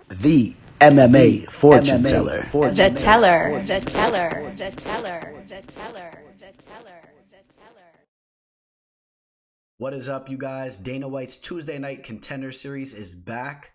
the MMA fortune teller. The teller, the teller, the teller, the teller, the teller, the teller. What is up, you guys? Dana White's Tuesday Night Contender Series is back.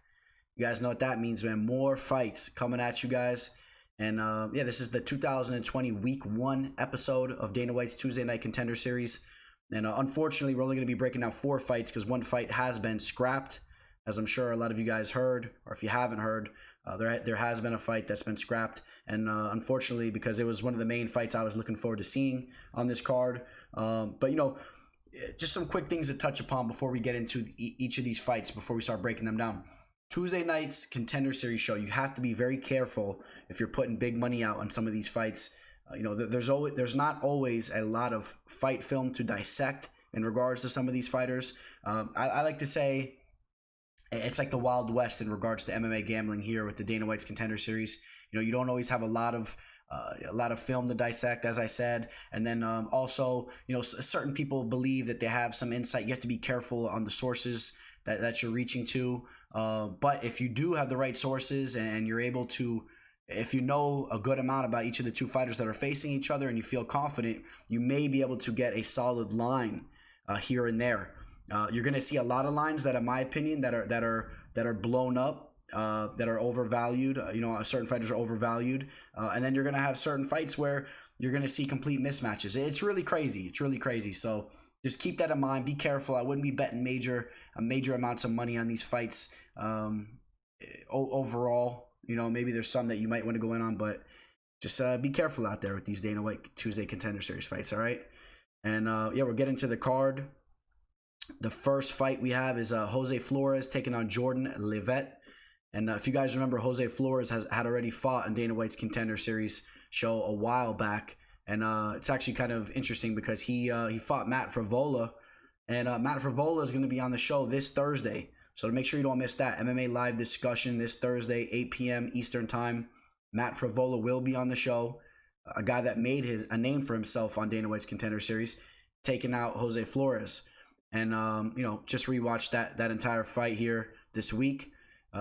You guys know what that means, man. More fights coming at you guys. And yeah, this is the 2020 Week 1 episode of Dana White's Tuesday Night Contender Series. And unfortunately, we're only going to be breaking down 4 fights because one fight has been scrapped. As I'm sure a lot of you guys heard, or if you haven't heard, there has been a fight that's been scrapped. And unfortunately, because it was one of the main fights I was looking forward to seeing on this card. But, you know, just some quick things to touch upon before we get into each of these fights, before we start breaking them down. Tuesday night's Contender Series show, you have to be very careful if you're putting big money out on some of these fights. You know, there's not always a lot of fight film to dissect in regards to some of these fighters. I like to say it's like the Wild West in regards to MMA gambling here with the Dana White's Contender Series. You know, you don't always have a lot of film to dissect, as I said. And then also, you know, certain people believe that they have some insight. You have to be careful on the sources that you're reaching to. But if you do have the right sources and you're able to, if you know a good amount about each of the two fighters that are facing each other and you feel confident, you may be able to get a solid line here and there. You're going to see a lot of lines that, in my opinion, that are blown up, that are overvalued. You know, certain fighters are overvalued, and then you're going to have certain fights where you're going to see complete mismatches. It's really crazy. It's really crazy. So just keep that in mind. Be careful. I wouldn't be betting major amounts of money on these fights. Overall, you know, maybe there's some that you might want to go in on, but just be careful out there with these Dana White Tuesday Contender Series fights. All right, and yeah, we're getting to the card. The first fight we have is Jose Flores taking on Jordan Leavitt. And if you guys remember, Jose Flores had already fought in Dana White's Contender Series show a while back. And it's actually kind of interesting because he fought Matt Frevola. And Matt Frevola is going to be on the show this Thursday. So to make sure you don't miss that, MMA live discussion this Thursday, 8 p.m. Eastern time. Matt Frevola will be on the show. A guy that made a name for himself on Dana White's Contender Series, taking out Jose Flores. And, you know, just rewatched that entire fight here this week.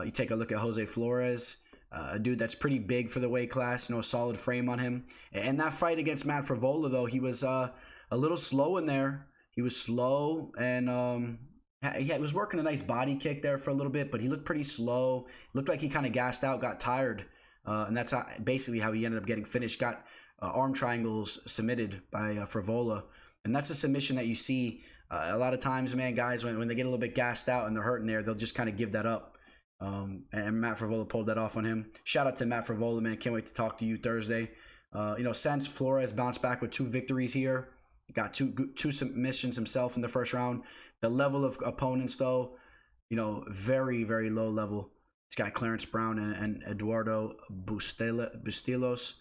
You take a look at Jose Flores, a dude that's pretty big for the weight class, you know, a solid frame on him. And that fight against Matt Frevola, though, he was a little slow in there. He was slow, and he was working a nice body kick there for a little bit, but he looked pretty slow. Looked like he kind of gassed out, got tired. And that's basically how he ended up getting finished. Got arm triangles submitted by Frevola. And that's a submission that you see a lot of times, man, guys, when they get a little bit gassed out and they're hurting there, they'll just kind of give that up. And Matt Frevola pulled that off on him. Shout out to Matt Frevola, man. Can't wait to talk to you Thursday. You know, since Flores bounced back with 2 victories here, he got two submissions himself in the first round. The level of opponents, though, you know, very, very low level. This guy Clarence Brown and Eduardo Bustillos.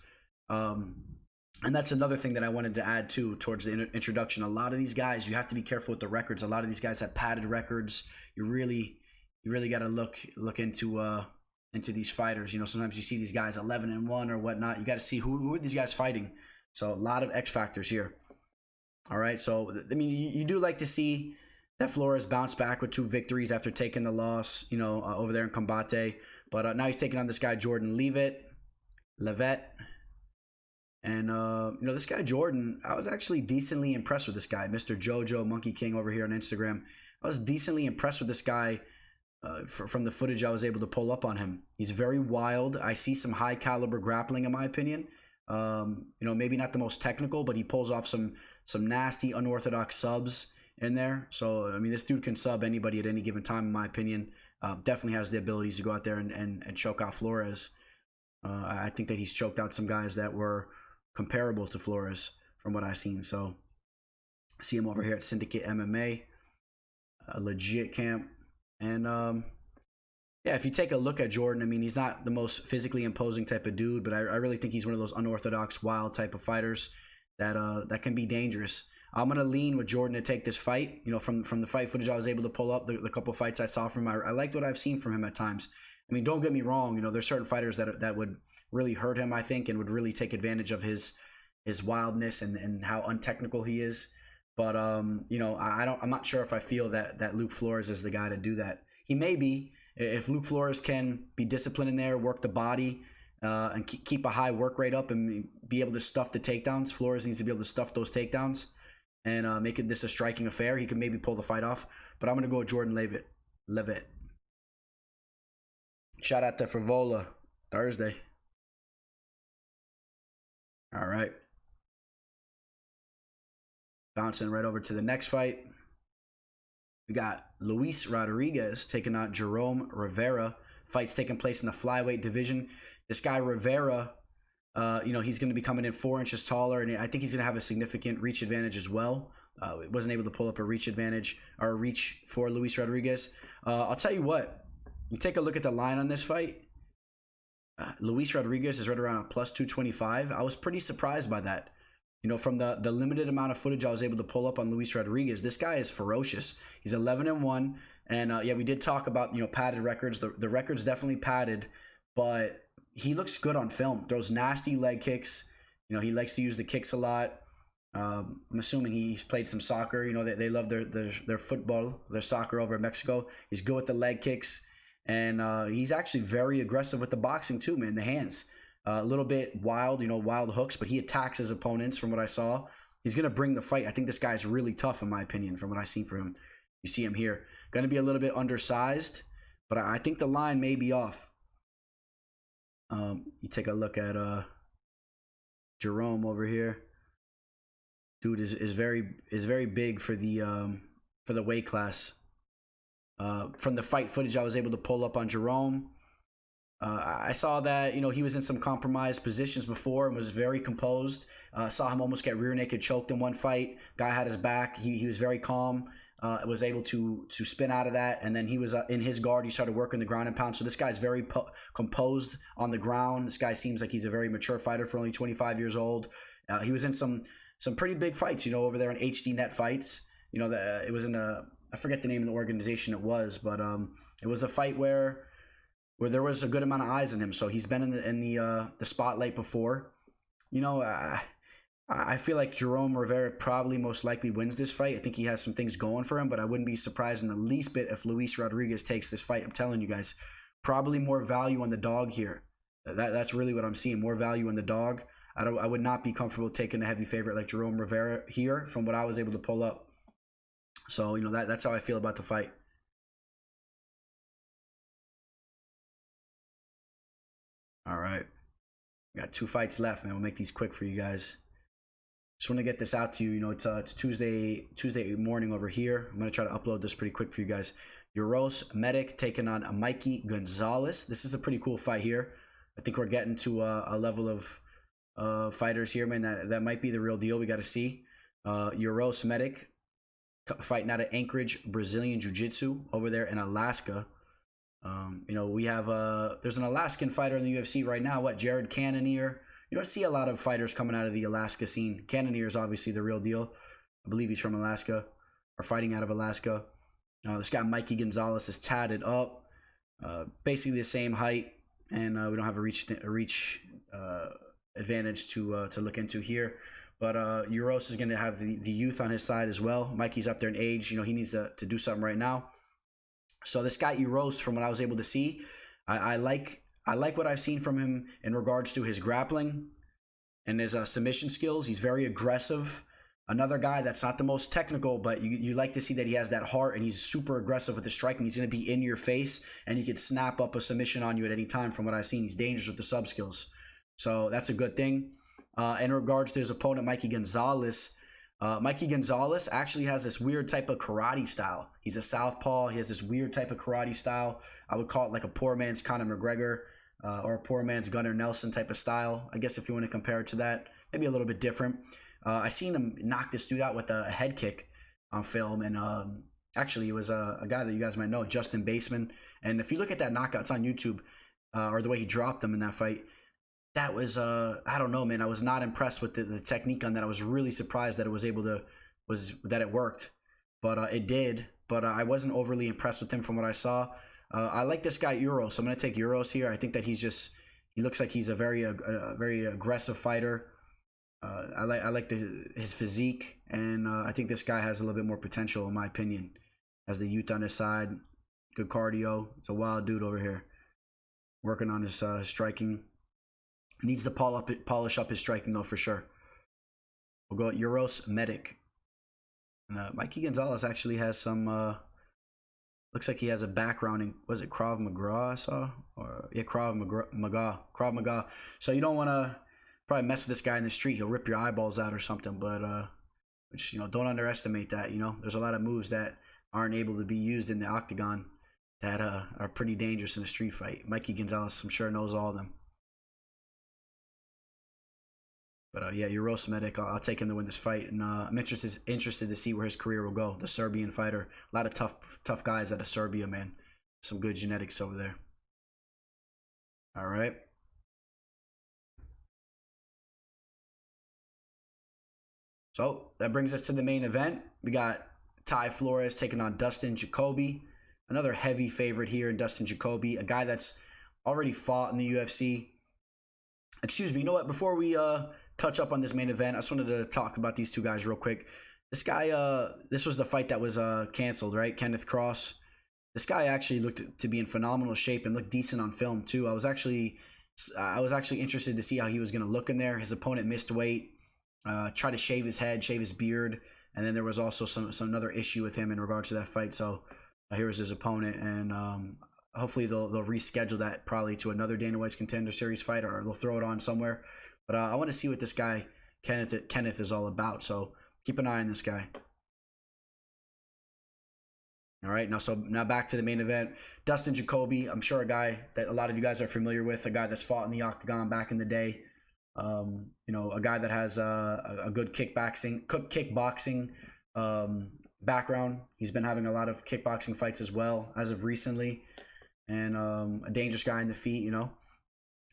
And that's another thing that I wanted to add to towards the introduction. A lot of these guys, you have to be careful with the records. A lot of these guys have padded records. You really got to look into these fighters. You know, sometimes you see these guys 11-1 or whatnot. You got to see who are these guys fighting. So a lot of X factors here. All right, so I mean, you do like to see that Flores bounce back with 2 victories after taking the loss, you know, over there in Combate. But now he's taking on this guy Jordan Leavitt. And, you know, this guy Jordan, I was actually decently impressed with this guy, Mr. Jojo Monkey King over here on Instagram. I was decently impressed with this guy from the footage I was able to pull up on him. He's very wild. I see some high caliber grappling, in my opinion. You know, maybe not the most technical, but he pulls off some nasty, unorthodox subs in there. So, I mean, this dude can sub anybody at any given time, in my opinion. Definitely has the abilities to go out there and choke out Flores. I think that he's choked out some guys that were comparable to Flores from what I've seen. So I see him over here at Syndicate MMA, a legit camp. And yeah, if you take a look at Jordan, I mean, he's not the most physically imposing type of dude, but I really think he's one of those unorthodox, wild type of fighters that can be dangerous. I'm going to lean with Jordan to take this fight. You know, from the fight footage I was able to pull up, the couple fights I saw from him, I liked what I've seen from him at times. I mean, don't get me wrong. You know, there's certain fighters that would really hurt him, I think, and would really take advantage of his wildness and how untechnical he is. But you know, I'm not sure if I feel that Luke Flores is the guy to do that. He may be. If Luke Flores can be disciplined in there, work the body, and keep a high work rate up and be able to stuff the takedowns, Flores needs to be able to stuff those takedowns and make this a striking affair. He can maybe pull the fight off. But I'm going to go with Jordan Leavitt. Shout out to Frivola. Thursday. All right. Bouncing right over to the next fight. We got Luis Rodríguez taking on Jerome Rivera. Fights taking place in the flyweight division. This guy Rivera, he's going to be coming in 4 inches taller, and I think he's going to have a significant reach advantage as well. Wasn't able to pull up a reach advantage or a reach for Luis Rodríguez. I'll tell you what. You take a look at the line on this fight. Luis Rodríguez is right around a plus 225. I was pretty surprised by that. From the limited amount of footage I was able to pull up on Luis Rodríguez, this guy is ferocious. He's 11-1, and we did talk about padded records. The record's definitely padded, but he looks good on film. Throws nasty leg kicks. He likes to use the kicks a lot. I'm assuming he's played some soccer. They love their football, their soccer over in Mexico. He's good with the leg kicks, and he's actually very aggressive with the boxing too, man. The hands. A little bit wild, wild hooks, but he attacks his opponents from what I saw. He's going to bring the fight. I think this guy's really tough, in my opinion, from what I've seen from him. You see him here. Going to be a little bit undersized, but I think the line may be off. You take a look at Jerome over here. Dude is very big for the weight class. From the fight footage I was able to pull up on Jerome, I saw that he was in some compromised positions before and was very composed. Saw him almost get rear naked choked in one fight. Guy had his back. He was very calm. Was able to spin out of that, and then he was in his guard. He started working the ground and pound. So this guy's very composed on the ground. This guy seems like he's a very mature fighter for only 25 years old. He was in some pretty big fights, over there in HD Net Fights. It was in I forget the name of the organization it was, but it was a fight where there was a good amount of eyes on him. So he's been in the spotlight before. I feel like Jerome Rivera probably most likely wins this fight. I think he has some things going for him, but I wouldn't be surprised in the least bit if Luis Rodríguez takes this fight. I'm telling you guys, probably more value on the dog here. That's really what I'm seeing, more value on the dog. I would not be comfortable taking a heavy favorite like Jerome Rivera here from what I was able to pull up. So, that's how I feel about the fight. All right. We got 2 fights left, man. We'll make these quick for you guys. Just want to get this out to you. It's Tuesday morning over here. I'm going to try to upload this pretty quick for you guys. Uros Medic taking on Mikey Gonzalez. This is a pretty cool fight here. I think we're getting to a level of fighters here, man, that might be the real deal. We got to see. Uros Medic fighting out of Anchorage, Brazilian Jiu-Jitsu over there in Alaska. We have there's an Alaskan fighter in the UFC right now. Jared Cannonier. You don't see a lot of fighters coming out of the Alaska scene. Cannonier is obviously the real deal. I believe he's from Alaska, or fighting out of Alaska. This guy Mikey Gonzalez is tatted up, basically the same height, and we don't have a reach advantage to look into here. But Uros is going to have the youth on his side as well. Mikey's up there in age. He needs to do something right now. So this guy Uros, from what I was able to see, I like what I've seen from him in regards to his grappling and his submission skills. He's very aggressive. Another guy that's not the most technical, but you like to see that he has that heart and he's super aggressive with his striking. He's going to be in your face and he could snap up a submission on you at any time. From what I've seen, he's dangerous with the sub skills. So that's a good thing. In regards to his opponent, Mikey Gonzalez actually has this weird type of karate style. He's a southpaw. He has this weird type of karate style. I would call it like a poor man's Conor McGregor or a poor man's Gunnar Nelson type of style. I guess if you want to compare it to that, maybe a little bit different. I seen him knock this dude out with a head kick on film, and actually it was a guy that you guys might know, Justin Baseman. And if you look at that knockout, it's on YouTube, or the way he dropped him in that fight. That was I don't know, man. I was not impressed with the technique on that. I was really surprised that it worked, but it did. But I wasn't overly impressed with him from what I saw. I like this guy Uros. So I'm gonna take Uros here. I think that he looks like he's a very aggressive fighter. I like his physique, and I think this guy has a little bit more potential, in my opinion, as the youth on his side. Good cardio. It's a wild dude over here. Working on his striking. Needs to polish up his striking, though, for sure. We'll go Uros Medic. Mikey Gonzalez actually has some... looks like he has a background in... Was it Krav Maga I saw? Yeah, Krav Maga. So you don't want to probably mess with this guy in the street. He'll rip your eyeballs out or something. But, which, don't underestimate that, There's a lot of moves that aren't able to be used in the octagon that are pretty dangerous in a street fight. Mikey Gonzalez, I'm sure, knows all of them. But yeah, Uros Medic, I'll take him to win this fight, and I'm interested to see where his career will go. The Serbian fighter, a lot of tough guys out of Serbia, man. Some good genetics over there. All right. So that brings us to the main event. We got Tai Flores taking on Dustin Jacoby. Another heavy favorite here in Dustin Jacoby, a guy that's already fought in the UFC. Excuse me, you know what? Before we touch up on this main event, I just wanted to talk about these two guys real quick. This guy, this was the fight that was canceled, right? Kenneth Cross. This guy actually looked to be in phenomenal shape and looked decent on film too. I was actually interested to see how he was going to look in there. His opponent missed weight, tried to shave his head, shave his beard, and then there was also some another issue with him in regards to that fight. So here was his opponent, and hopefully they'll reschedule that probably to another Dana White's Contender Series fight, or they'll throw it on somewhere. But I want to see what this guy Kenneth is all about. So keep an eye on this guy. All right, now back to the main event. Dustin Jacoby, I'm sure a guy that a lot of you guys are familiar with, a guy that's fought in the octagon back in the day. A guy that has a good kickboxing background. He's been having a lot of kickboxing fights as well as of recently, and a dangerous guy in the feet.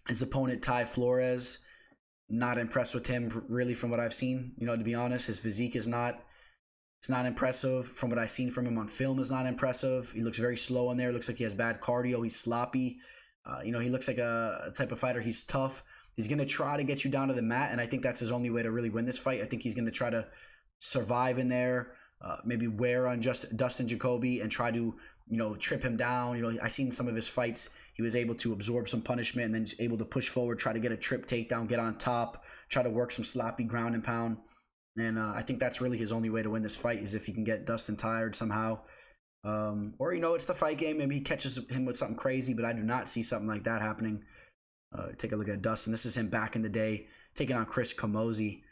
His opponent Tai Flores, not impressed with him really from what I've seen. To be honest, his physique is not impressive. From what I've seen from him on film, is not impressive. He looks very slow in there. Looks like he has bad cardio. He's sloppy. He looks like a type of fighter. He's tough. He's going to try to get you down to the mat, and I think that's his only way to really win this fight. I think he's going to try to survive in there, maybe wear on Dustin Jacoby and try to, trip him down. I seen some of his fights. He was able to absorb some punishment and then just able to push forward, try to get a trip takedown, get on top, try to work some sloppy ground and pound. And I think that's really his only way to win this fight, is if he can get Dustin tired somehow. Or, it's the fight game. Maybe he catches him with something crazy, but I do not see something like that happening. Take a look at Dustin. This is him back in the day, taking on Chris Camozzi.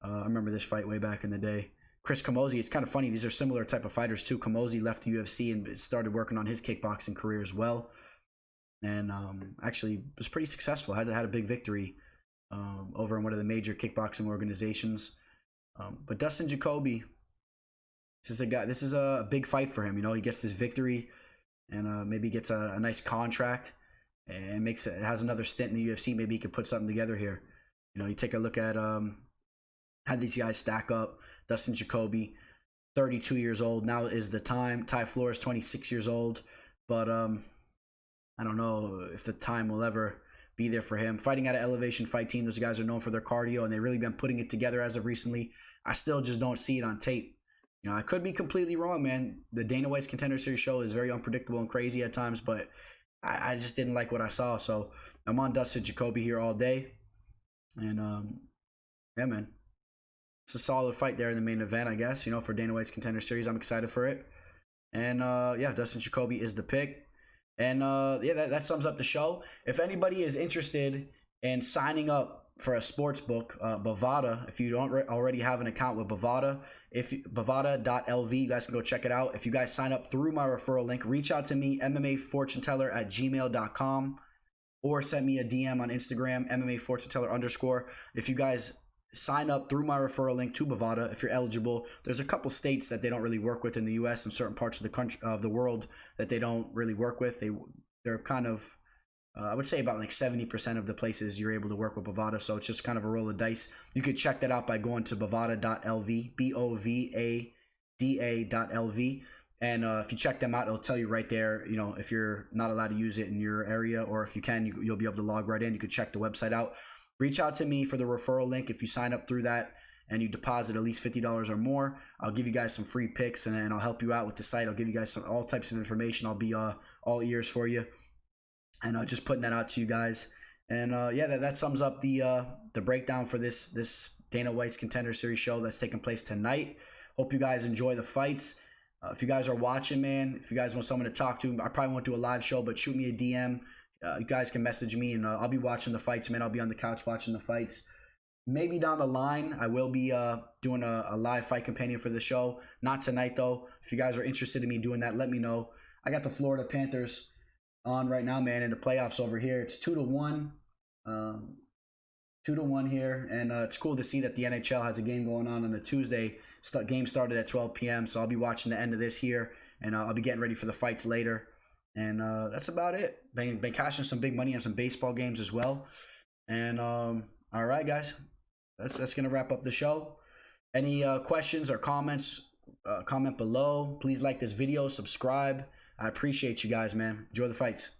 I remember this fight way back in the day. Chris Camozzi, it's kind of funny. These are similar type of fighters too. Camozzi left the UFC and started working on his kickboxing career as well. And actually was pretty successful. Had a big victory over in one of the major kickboxing organizations. But Dustin Jacoby, this is a big fight for him. He gets this victory and maybe gets a nice contract and has another stint in the UFC. Maybe he could put something together here. You take a look at how these guys stack up. Dustin Jacoby, 32 years old. Now is the time. Tai Flores, 26 years old. But I don't know if the time will ever be there for him. Fighting at an Elevation Fight Team, those guys are known for their cardio, and they've really been putting it together as of recently. I still just don't see it on tape. I could be completely wrong, man. The Dana White's Contender Series show is very unpredictable and crazy at times, but I just didn't like what I saw. So I'm on Dustin Jacoby here all day. And, yeah, man. It's a solid fight there in the main event, I guess, for Dana White's Contender Series. I'm excited for it. And, yeah, Dustin Jacoby is the pick. And, yeah, that sums up the show. If anybody is interested in signing up for a sports book, Bovada, if you don't already have an account with Bovada, Bovada.lv, you guys can go check it out. If you guys sign up through my referral link, reach out to me, MMAfortuneteller@gmail.com, or send me a DM on Instagram, MMAfortuneteller_. If you guys sign up through my referral link to Bovada, if you're eligible, there's a couple states that they don't really work with in the U.S. and certain parts of the country, of the world, that they don't really work with. They're kind of, I would say about like 70% of the places you're able to work with Bovada, so it's just kind of a roll of dice. You could check that out by going to bovada.lv, BOVADA.lv, and if you check them out, it'll tell you right there, if you're not allowed to use it in your area, or if you can, you'll be able to log right in. You could check the website out. Reach out to me for the referral link if you sign up through that, and you deposit at least $50 or more, I'll give you guys some free picks, and I'll help you out with the site. I'll give you guys all types of information. I'll be all ears for you, and just putting that out to you guys. And yeah, that sums up the breakdown for this Dana White's Contender Series show that's taking place tonight. Hope you guys enjoy the fights. If you guys are watching, man, if you guys want someone to talk to, I probably won't do a live show, but shoot me a DM. You guys can message me, and I'll be watching the fights, man. I'll be on the couch watching the fights. Maybe down the line, I will be doing a live fight companion for the show. Not tonight, though. If you guys are interested in me doing that, let me know. I got the Florida Panthers on right now, man, in the playoffs over here. It's 2-1. 2-1 here, and it's cool to see that the NHL has a game going on the Tuesday. Game started at 12 p.m., so I'll be watching the end of this here, and I'll be getting ready for the fights later. And that's about it. Been cashing some big money on some baseball games as well. And all right, guys, that's gonna wrap up the show. Any questions or comments? Comment below. Please like this video, subscribe. I appreciate you guys, man. Enjoy the fights.